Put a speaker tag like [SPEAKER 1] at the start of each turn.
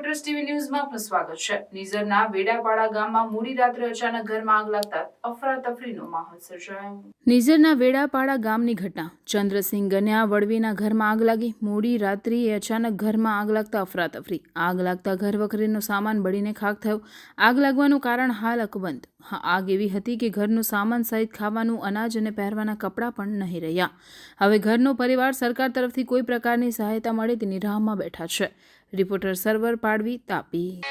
[SPEAKER 1] Reporters TV ન્યૂઝમાં આપનું સ્વાગત છે। નિઝરના વેડાપાડા ગામમાં મોડી રાત્રે અચાનક ઘરમાં આગ લાગતા અફરાતફરીનો માહોલ સર્જાયો। નિઝરના વેડાપાડા ગામની ઘટના। ચંદ્રસિંહ ગન્યા વડવીના ઘરમાં આગ લાગી। મોડી રાત્રિએ અચાનક ઘરમાં આગ લાગતા અફરાતફરી। આગ લાગતા ઘર વખરીનો સામાન બળીને ખાખ થયો। આગ લાગવાનું કારણ હાલ અકબંધ। આગ એવી હતી કે ઘરનું સામાન સહિત ખાવાનું, અનાજ અને પહેરવાના કપડાં પણ નહીં રહ્યા। હવે ઘરનો પરિવાર સરકાર તરફથી કોઈ પ્રકારની સહાયતા મળે તેની રાહમાં બેઠા છે। રિપોર્ટર સરવર પાડવી, તાપી।